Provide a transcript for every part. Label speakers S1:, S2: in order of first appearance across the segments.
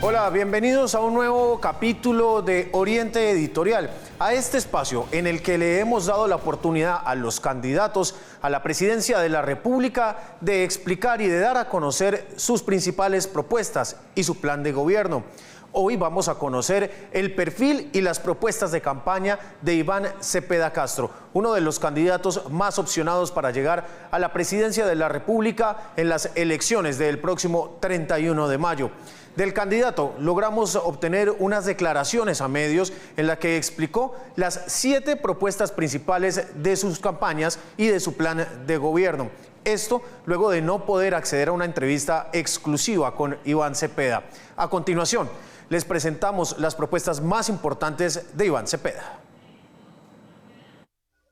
S1: Hola, bienvenidos a un nuevo capítulo de Oriente Editorial, a este espacio en el que le hemos dado la oportunidad a los candidatos a la presidencia de la República de explicar y de dar a conocer sus principales propuestas y su plan de gobierno. Hoy vamos a conocer el perfil y las propuestas de campaña de Iván Cepeda Castro, uno de los candidatos más opcionados para llegar a la presidencia de la República en las elecciones del próximo 31 de mayo. Del candidato logramos obtener unas declaraciones a medios en las que explicó las 7 propuestas principales de sus campañas y de su plan de gobierno. Esto luego de no poder acceder a una entrevista exclusiva con Iván Cepeda. A continuación, les presentamos las propuestas más importantes de Iván Cepeda.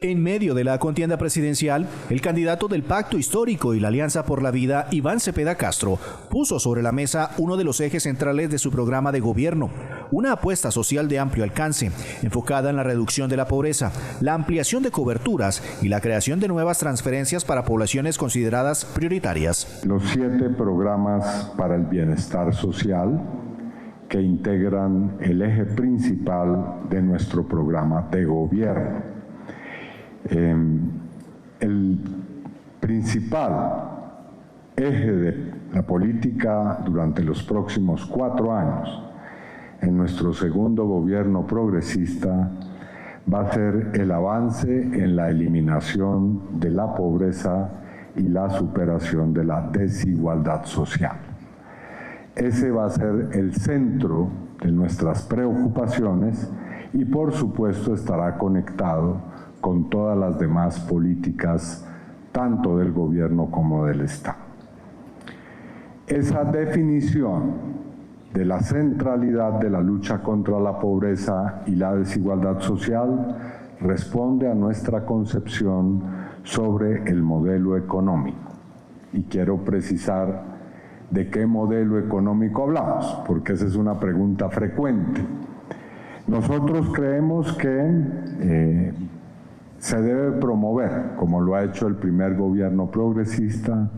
S2: En medio de la contienda presidencial, el candidato del Pacto Histórico y la Alianza por la Vida, Iván Cepeda Castro, puso sobre la mesa uno de los ejes centrales de su programa de gobierno, una apuesta social de amplio alcance, enfocada en la reducción de la pobreza, la ampliación de coberturas y la creación de nuevas transferencias para poblaciones consideradas prioritarias.
S3: Los 7 programas para el bienestar social que integran el eje principal de nuestro programa de gobierno. El principal eje de la política durante los próximos 4 años en nuestro segundo gobierno progresista va a ser el avance en la eliminación de la pobreza y la superación de la desigualdad social. Ese va a ser el centro de nuestras preocupaciones y por supuesto estará conectado con todas las demás políticas, tanto del gobierno como del Estado. Esa definición de la centralidad de la lucha contra la pobreza y la desigualdad social responde a nuestra concepción sobre el modelo económico. Y quiero precisar de qué modelo económico hablamos, porque esa es una pregunta frecuente. Nosotros creemos que se debe promover, como lo ha hecho el primer gobierno progresista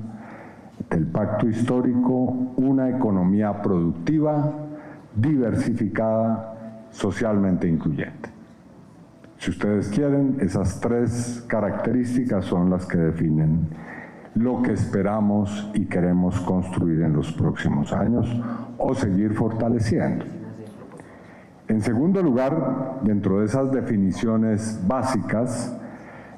S3: del Pacto Histórico, una economía productiva, diversificada, socialmente incluyente. Si ustedes quieren, esas 3 características son las que definen lo que esperamos y queremos construir en los próximos años o seguir fortaleciendo. En segundo lugar, dentro de esas definiciones básicas,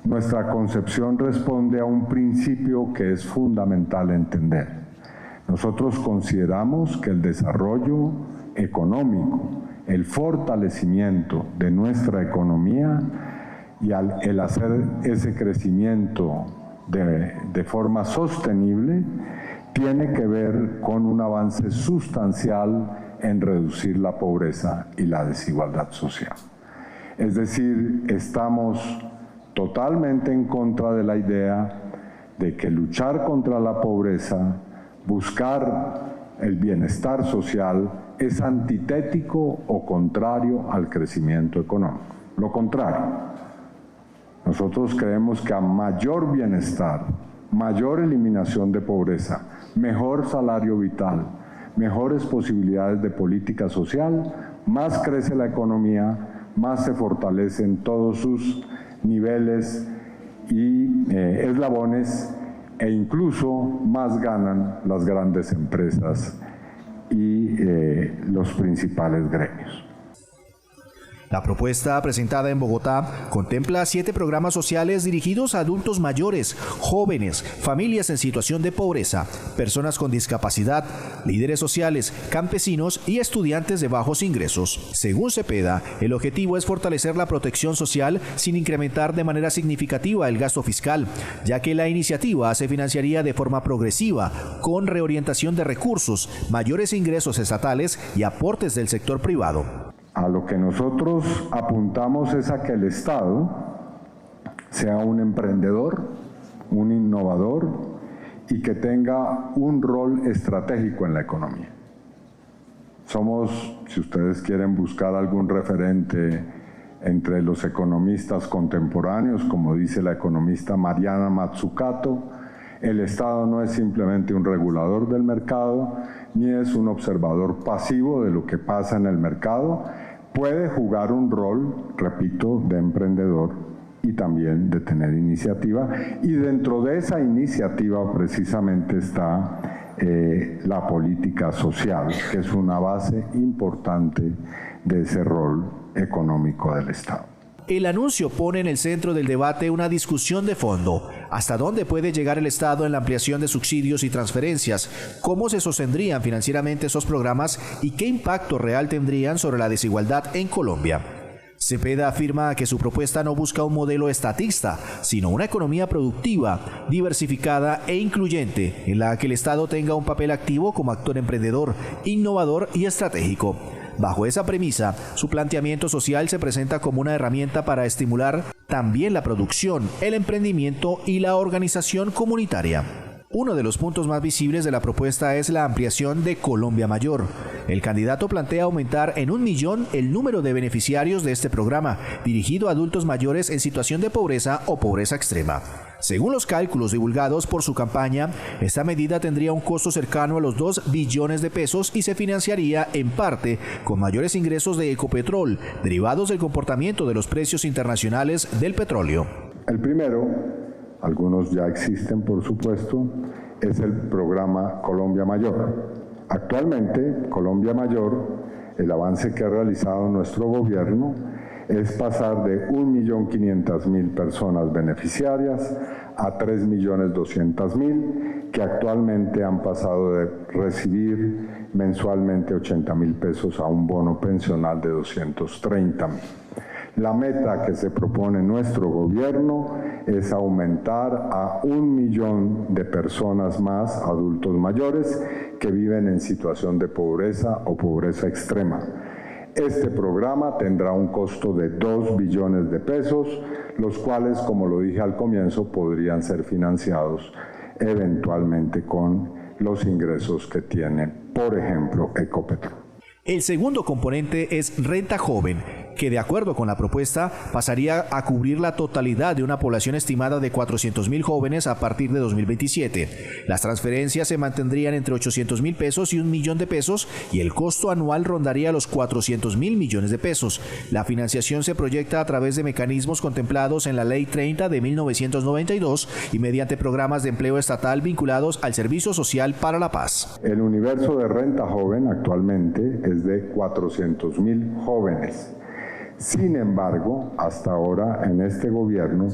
S3: nuestra concepción responde a un principio que es fundamental entender. Nosotros consideramos que el desarrollo económico, el fortalecimiento de nuestra economía y el hacer ese crecimiento de forma sostenible, tiene que ver con un avance sustancial en reducir la pobreza y la desigualdad social. Es decir, estamos totalmente en contra de la idea de que luchar contra la pobreza, buscar el bienestar social, es antitético o contrario al crecimiento económico. Lo contrario. Nosotros creemos que a mayor bienestar, mayor eliminación de pobreza, mejor salario vital, mejores posibilidades de política social, más crece la economía, más se fortalecen todos sus niveles y eslabones e incluso más ganan las grandes empresas y los principales gremios.
S2: La propuesta presentada en Bogotá contempla 7 programas sociales dirigidos a adultos mayores, jóvenes, familias en situación de pobreza, personas con discapacidad, líderes sociales, campesinos y estudiantes de bajos ingresos. Según Cepeda, el objetivo es fortalecer la protección social sin incrementar de manera significativa el gasto fiscal, ya que la iniciativa se financiaría de forma progresiva, con reorientación de recursos, mayores ingresos estatales y aportes del sector privado.
S3: A lo que nosotros apuntamos es a que el Estado sea un emprendedor, un innovador y que tenga un rol estratégico en la economía. Somos, si ustedes quieren buscar algún referente entre los economistas contemporáneos, como dice la economista Mariana Mazzucato, El Estado no es simplemente un regulador del mercado, ni es un observador pasivo de lo que pasa en el mercado. Puede jugar un rol, repito, de emprendedor y también de tener iniciativa. Y dentro de esa iniciativa precisamente está la política social, que es una base importante de ese rol económico del Estado.
S2: El anuncio pone en el centro del debate una discusión de fondo. ¿Hasta dónde puede llegar el Estado en la ampliación de subsidios y transferencias? ¿Cómo se sostendrían financieramente esos programas y qué impacto real tendrían sobre la desigualdad en Colombia? Cepeda afirma que su propuesta no busca un modelo estatista, sino una economía productiva, diversificada e incluyente, en la que el Estado tenga un papel activo como actor emprendedor, innovador y estratégico. Bajo esa premisa, su planteamiento social se presenta como una herramienta para estimular también la producción, el emprendimiento y la organización comunitaria. Uno de los puntos más visibles de la propuesta es la ampliación de Colombia Mayor. El candidato plantea aumentar en 1 millón el número de beneficiarios de este programa, dirigido a adultos mayores en situación de pobreza o pobreza extrema. Según los cálculos divulgados por su campaña, esta medida tendría un costo cercano a los 2 billones de pesos y se financiaría en parte con mayores ingresos de Ecopetrol, derivados del comportamiento de los precios internacionales del petróleo.
S3: El primero, algunos ya existen por supuesto, es el programa Colombia Mayor. Actualmente, Colombia Mayor, el avance que ha realizado nuestro gobierno, es pasar de 1.500.000 personas beneficiarias a 3.200.000, que actualmente han pasado de recibir mensualmente 80.000 pesos a un bono pensional de 230.000. La meta que se propone nuestro gobierno es aumentar a 1 millón de personas más, adultos mayores, que viven en situación de pobreza o pobreza extrema. Este programa tendrá un costo de 2 billones de pesos, los cuales, como lo dije al comienzo, podrían ser financiados eventualmente con los ingresos que tiene, por ejemplo, Ecopetrol.
S2: El segundo componente es Renta Joven, que de acuerdo con la propuesta pasaría a cubrir la totalidad de una población estimada de 400.000 jóvenes a partir de 2027. Las transferencias se mantendrían entre 800.000 pesos y 1 millón de pesos y el costo anual rondaría los 400.000 millones de pesos. La financiación se proyecta a través de mecanismos contemplados en la Ley 30 de 1992 y mediante programas de empleo estatal vinculados al Servicio Social para la Paz.
S3: El universo de Renta Joven actualmente es de 400.000 jóvenes. Sin embargo, hasta ahora en este gobierno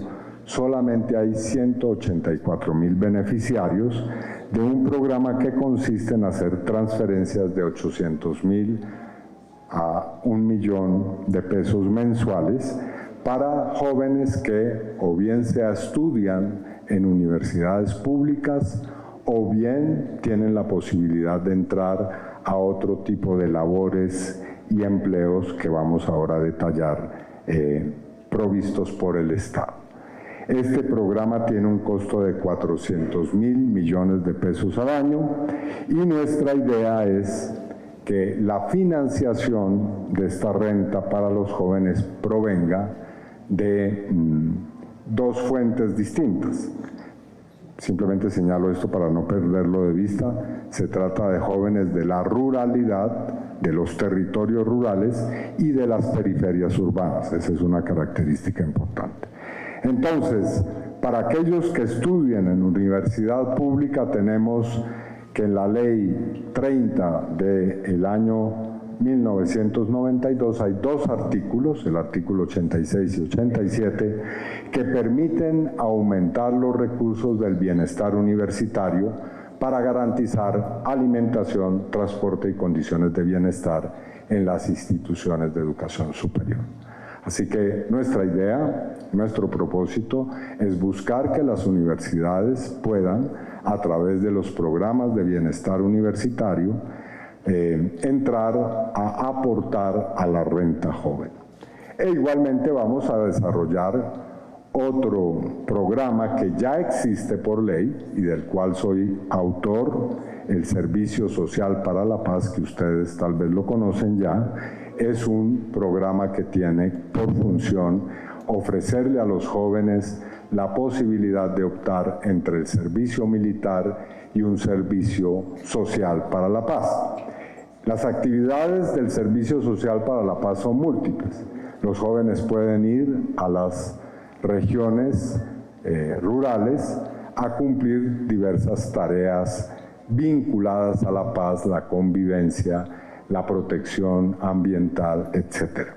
S3: solamente hay 184.000 beneficiarios de un programa que consiste en hacer transferencias de 800.000 a 1 millón de pesos mensuales para jóvenes que o bien se estudian en universidades públicas o bien tienen la posibilidad de entrar a otro tipo de labores y empleos que vamos ahora a detallar, provistos por el Estado. Este programa tiene un costo de 400.000 millones de pesos al año y nuestra idea es que la financiación de esta renta para los jóvenes provenga de 2 fuentes distintas. Simplemente señalo esto para no perderlo de vista. Se trata de jóvenes de la ruralidad, de los territorios rurales y de las periferias urbanas. Esa es una característica importante. Entonces, para aquellos que estudian en universidad pública, tenemos que en la Ley 30 del año 1992 hay 2 artículos, el artículo 86 y 87, que permiten aumentar los recursos del bienestar universitario para garantizar alimentación, transporte y condiciones de bienestar en las instituciones de educación superior. Así que nuestra idea, nuestro propósito es buscar que las universidades puedan, a través de los programas de bienestar universitario, entrar a aportar a la renta joven. E igualmente vamos a desarrollar otro programa que ya existe por ley y del cual soy autor, el Servicio Social para la Paz, que ustedes tal vez lo conocen ya. Es un programa que tiene por función ofrecerle a los jóvenes la posibilidad de optar entre el servicio militar y un servicio social para la paz. Las actividades del Servicio Social para la Paz son múltiples. Los jóvenes pueden ir a las regiones rurales a cumplir diversas tareas vinculadas a la paz, la convivencia, la protección ambiental, etc.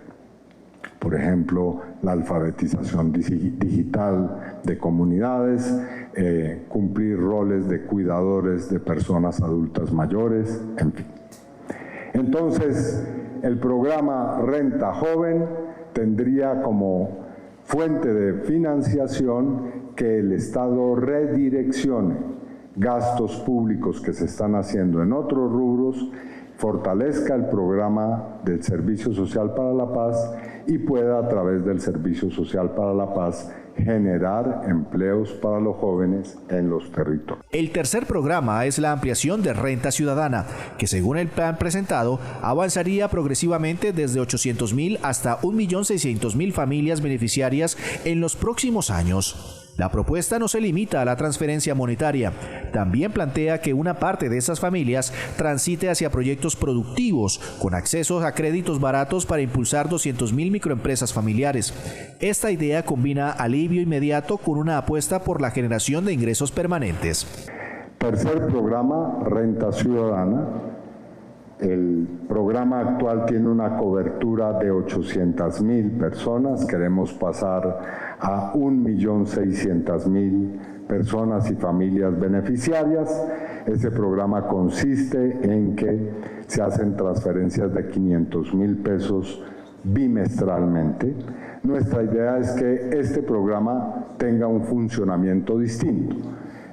S3: Por ejemplo, la alfabetización digital de comunidades, cumplir roles de cuidadores de personas adultas mayores, en fin. Entonces, el programa Renta Joven tendría como fuente de financiación que el Estado redireccione gastos públicos que se están haciendo en otros rubros, fortalezca el programa del Servicio Social para la Paz y pueda, a través del Servicio Social para la Paz, generar empleos para los jóvenes en los territorios.
S2: El tercer programa es la ampliación de Renta Ciudadana, que según el plan presentado, avanzaría progresivamente desde 800.000 hasta 1.600.000 familias beneficiarias en los próximos años. La propuesta no se limita a la transferencia monetaria, también plantea que una parte de esas familias transite hacia proyectos productivos, con acceso a créditos baratos para impulsar 200.000 microempresas familiares. Esta idea combina alivio inmediato con una apuesta por la generación de ingresos permanentes.
S3: Tercer programa, Renta Ciudadana. El programa actual tiene una cobertura de 800.000 personas. Queremos pasar a 1.600.000 personas y familias beneficiarias. Ese programa consiste en que se hacen transferencias de 500.000 pesos bimestralmente. Nuestra idea es que este programa tenga un funcionamiento distinto.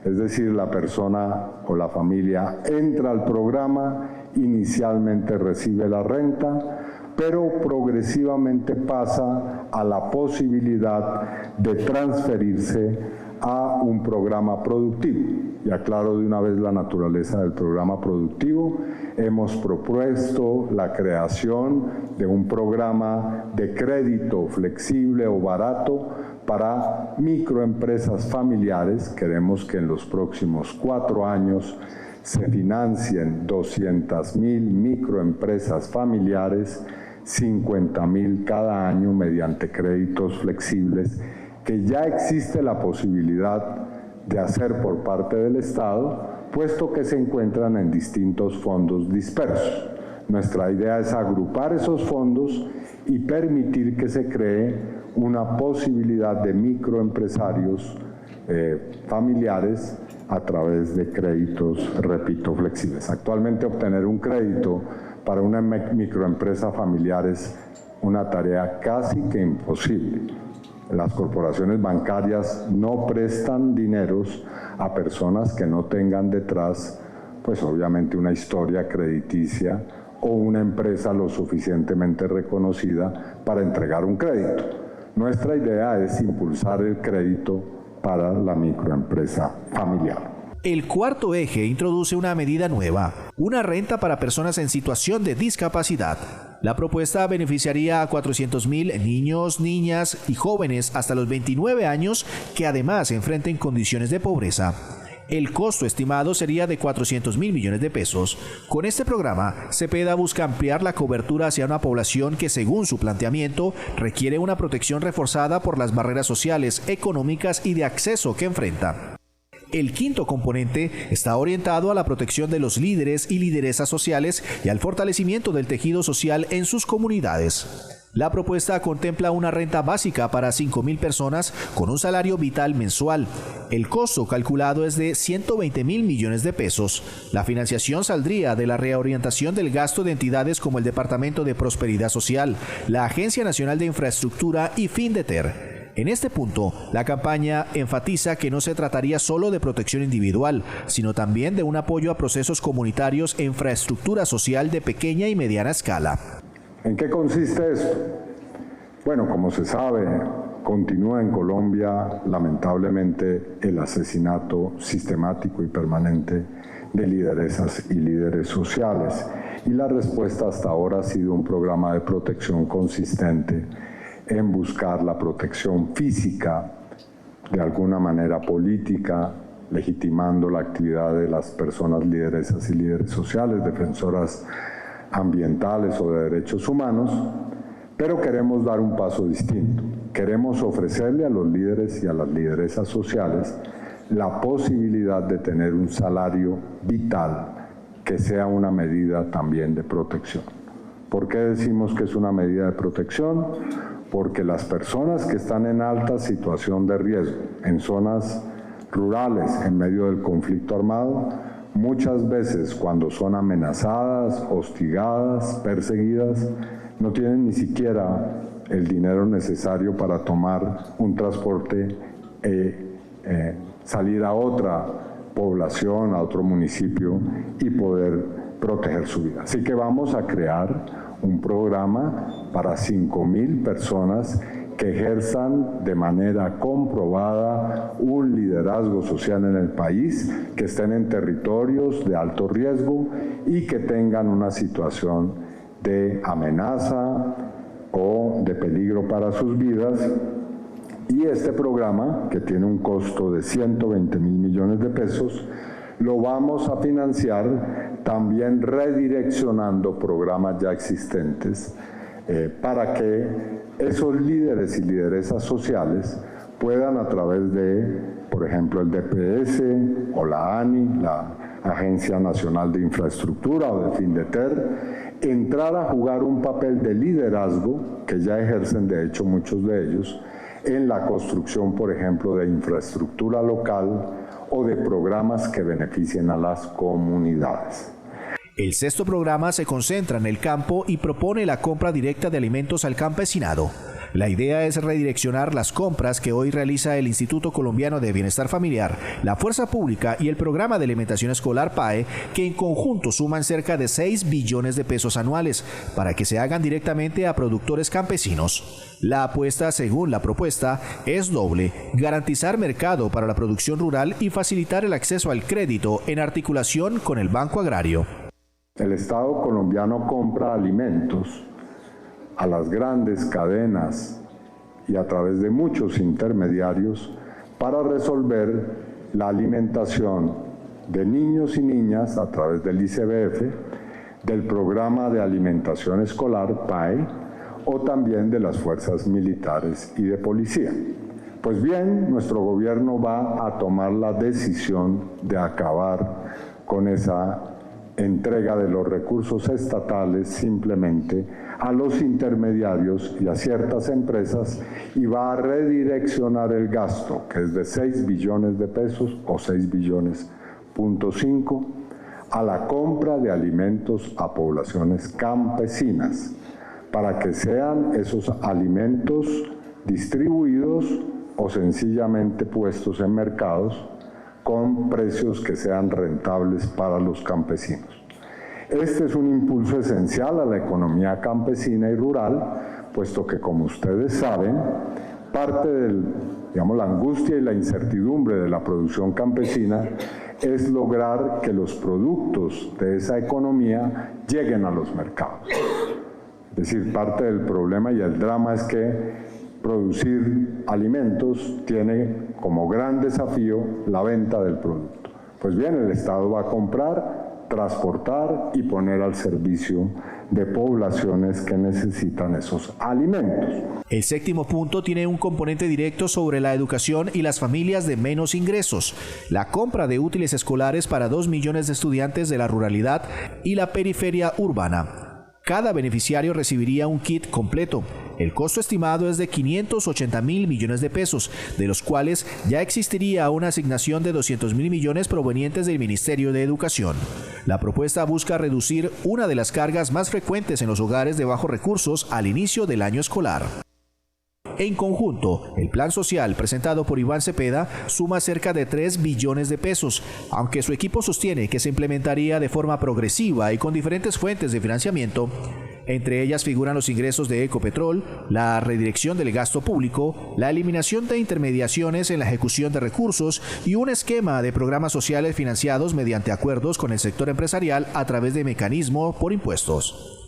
S3: Es decir, la persona o la familia entra al programa, inicialmente recibe la renta, pero progresivamente pasa a la posibilidad de transferirse a un programa productivo. Y aclaro de una vez la naturaleza del programa productivo. Hemos propuesto la creación de un programa de crédito flexible o barato para microempresas familiares. Queremos que en los próximos 4 años se financien 200.000 microempresas familiares, 50.000 cada año mediante créditos flexibles, que ya existe la posibilidad de hacer por parte del Estado, puesto que se encuentran en distintos fondos dispersos. Nuestra idea es agrupar esos fondos y permitir que se cree una posibilidad de microempresarios familiares a través de créditos, repito, flexibles. Actualmente obtener un crédito para una microempresa familiar es una tarea casi que imposible. Las corporaciones bancarias no prestan dineros a personas que no tengan detrás, pues obviamente una historia crediticia o una empresa lo suficientemente reconocida para entregar un crédito. Nuestra idea es impulsar el crédito para la microempresa familiar.
S2: El cuarto eje introduce una medida nueva, una renta para personas en situación de discapacidad. La propuesta beneficiaría a 400.000 niños, niñas y jóvenes hasta los 29 años que además enfrenten condiciones de pobreza. El costo estimado sería de 400.000 millones de pesos. Con este programa, Cepeda busca ampliar la cobertura hacia una población que, según su planteamiento, requiere una protección reforzada por las barreras sociales, económicas y de acceso que enfrenta. El quinto componente está orientado a la protección de los líderes y lideresas sociales y al fortalecimiento del tejido social en sus comunidades. La propuesta contempla una renta básica para 5.000 personas con un salario vital mensual. El costo calculado es de 120.000 millones de pesos. La financiación saldría de la reorientación del gasto de entidades como el Departamento de Prosperidad Social, la Agencia Nacional de Infraestructura y Findeter. En este punto, la campaña enfatiza que no se trataría solo de protección individual, sino también de un apoyo a procesos comunitarios e infraestructura social de pequeña y mediana escala.
S3: ¿En qué consiste esto? Bueno, como se sabe, continúa en Colombia, lamentablemente, el asesinato sistemático y permanente de lideresas y líderes sociales. Y la respuesta hasta ahora ha sido un programa de protección consistente en buscar la protección física, de alguna manera política, legitimando la actividad de las personas lideresas y líderes sociales, defensoras ambientales o de derechos humanos, pero queremos dar un paso distinto. Queremos ofrecerle a los líderes y a las lideresas sociales la posibilidad de tener un salario vital que sea una medida también de protección. ¿Por qué decimos que es una medida de protección? Porque las personas que están en alta situación de riesgo, en zonas rurales, en medio del conflicto armado, muchas veces cuando son amenazadas, hostigadas, perseguidas, no tienen ni siquiera el dinero necesario para tomar un transporte, salir a otra población, a otro municipio y poder proteger su vida. Así que vamos a crear un programa para 5.000 personas que ejerzan de manera comprobada un liderazgo social en el país, que estén en territorios de alto riesgo y que tengan una situación de amenaza o de peligro para sus vidas. Y este programa, que tiene un costo de 120.000 millones de pesos, lo vamos a financiar también redireccionando programas ya existentes para que esos líderes y lideresas sociales puedan, a través de, por ejemplo, el DPS o la ANI, la Agencia Nacional de Infraestructura, o de FINDETER, entrar a jugar un papel de liderazgo, que ya ejercen de hecho muchos de ellos, en la construcción, por ejemplo, de infraestructura local o de programas que beneficien a las comunidades.
S2: El sexto programa se concentra en el campo y propone la compra directa de alimentos al campesinado. La idea es redireccionar las compras que hoy realiza el Instituto Colombiano de Bienestar Familiar, la Fuerza Pública y el Programa de Alimentación Escolar PAE, que en conjunto suman cerca de 6 billones de pesos anuales, para que se hagan directamente a productores campesinos. La apuesta, según la propuesta, es doble: garantizar mercado para la producción rural y facilitar el acceso al crédito en articulación con el Banco Agrario.
S3: El Estado colombiano compra alimentos a las grandes cadenas y a través de muchos intermediarios para resolver la alimentación de niños y niñas a través del ICBF, del Programa de Alimentación Escolar PAE o también de las fuerzas militares y de policía. Pues bien, nuestro gobierno va a tomar la decisión de acabar con esa entrega de los recursos estatales simplemente a los intermediarios y a ciertas empresas, y va a redireccionar el gasto, que es de 6 billones de pesos o 6 billones punto 5, a la compra de alimentos a poblaciones campesinas, para que sean esos alimentos distribuidos o sencillamente puestos en mercados con precios que sean rentables para los campesinos. Este es un impulso esencial a la economía campesina y rural, puesto que, como ustedes saben, parte de la angustia y la incertidumbre de la producción campesina es lograr que los productos de esa economía lleguen a los mercados. Es decir, parte del problema y el drama es que producir alimentos tiene como gran desafío la venta del producto. Pues bien, el Estado va a comprar, transportar y poner al servicio de poblaciones que necesitan esos alimentos.
S2: El séptimo punto tiene un componente directo sobre la educación y las familias de menos ingresos: la compra de útiles escolares para 2 millones de estudiantes de la ruralidad y la periferia urbana. Cada beneficiario recibiría un kit completo. El costo estimado es de 580.000 millones de pesos, de los cuales ya existiría una asignación de 200.000 millones provenientes del Ministerio de Educación. La propuesta busca reducir una de las cargas más frecuentes en los hogares de bajos recursos al inicio del año escolar. En conjunto, el plan social presentado por Iván Cepeda suma cerca de 3 billones de pesos, aunque su equipo sostiene que se implementaría de forma progresiva y con diferentes fuentes de financiamiento. Entre ellas figuran los ingresos de Ecopetrol, la redirección del gasto público, la eliminación de intermediaciones en la ejecución de recursos y un esquema de programas sociales financiados mediante acuerdos con el sector empresarial a través de mecanismo por impuestos.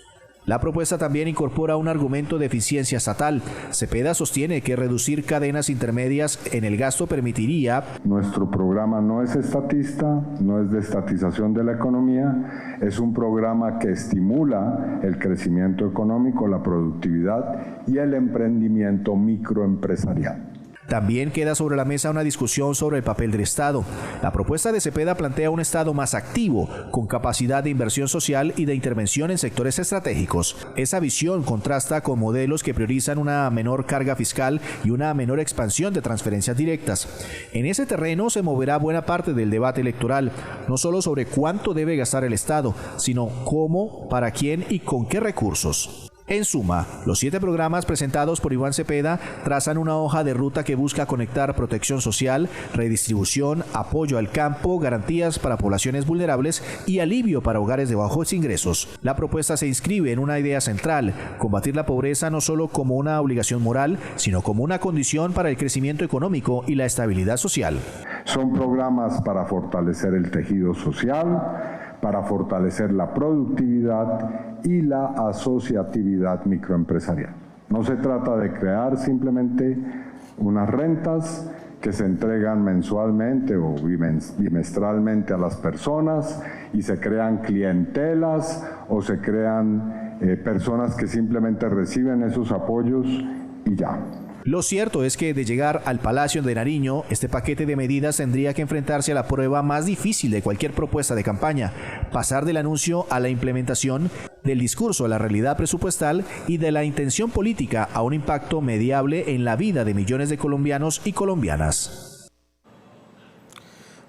S2: La propuesta también incorpora un argumento de eficiencia estatal. Cepeda sostiene que reducir cadenas intermedias en el gasto permitiría...
S3: Nuestro programa no es estatista, no es de estatización de la economía, es un programa que estimula el crecimiento económico, la productividad y el emprendimiento microempresarial.
S2: También queda sobre la mesa una discusión sobre el papel del Estado. La propuesta de Cepeda plantea un Estado más activo, con capacidad de inversión social y de intervención en sectores estratégicos. Esa visión contrasta con modelos que priorizan una menor carga fiscal y una menor expansión de transferencias directas. En ese terreno se moverá buena parte del debate electoral, no solo sobre cuánto debe gastar el Estado, sino cómo, para quién y con qué recursos. En suma, los 7 programas presentados por Iván Cepeda trazan una hoja de ruta que busca conectar protección social, redistribución, apoyo al campo, garantías para poblaciones vulnerables y alivio para hogares de bajos ingresos. La propuesta se inscribe en una idea central: combatir la pobreza no solo como una obligación moral, sino como una condición para el crecimiento económico y la estabilidad social.
S3: Son programas para fortalecer el tejido social, para fortalecer la productividad y la asociatividad microempresarial. No se trata de crear simplemente unas rentas que se entregan mensualmente o bimestralmente a las personas y se crean clientelas o se crean personas que simplemente reciben esos apoyos y ya.
S2: Lo cierto es que de llegar al Palacio de Nariño, este paquete de medidas tendría que enfrentarse a la prueba más difícil de cualquier propuesta de campaña: pasar del anuncio a la implementación, del discurso a la realidad presupuestal y de la intención política a un impacto mediable en la vida de millones de colombianos y colombianas.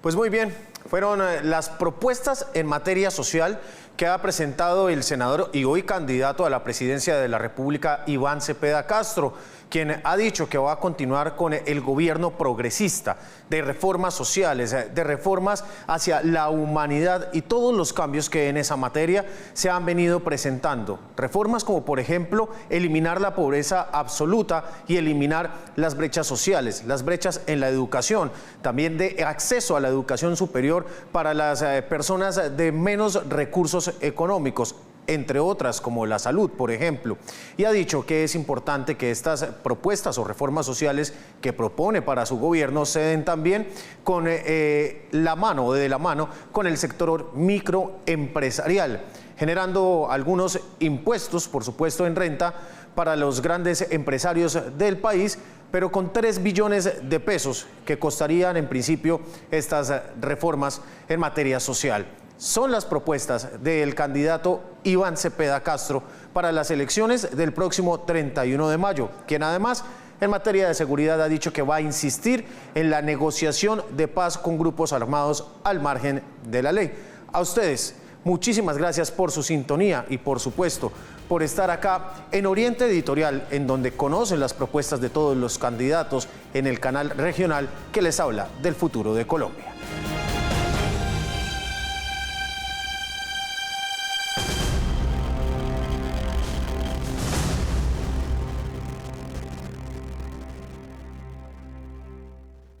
S1: Pues muy bien, fueron las propuestas en materia social que ha presentado el senador y hoy candidato a la presidencia de la República, Iván Cepeda Castro, quien ha dicho que va a continuar con el gobierno progresista, de reformas sociales, de reformas hacia la humanidad y todos los cambios que en esa materia se han venido presentando. Reformas como, por ejemplo, eliminar la pobreza absoluta y eliminar las brechas sociales, las brechas en la educación, también de acceso a la educación superior para las personas de menos recursos económicos, entre otras como la salud, por ejemplo. Y ha dicho que es importante que estas propuestas o reformas sociales que propone para su gobierno se den también con de la mano con el sector microempresarial, generando algunos impuestos, por supuesto, en renta para los grandes empresarios del país, pero con 3 billones de pesos que costarían en principio estas reformas en materia social. Son las propuestas del candidato Iván Cepeda Castro para las elecciones del próximo 31 de mayo, quien además en materia de seguridad ha dicho que va a insistir en la negociación de paz con grupos armados al margen de la ley. A ustedes, muchísimas gracias por su sintonía y por supuesto por estar acá en Oriente Editorial, en donde conocen las propuestas de todos los candidatos en el canal regional que les habla del futuro de Colombia.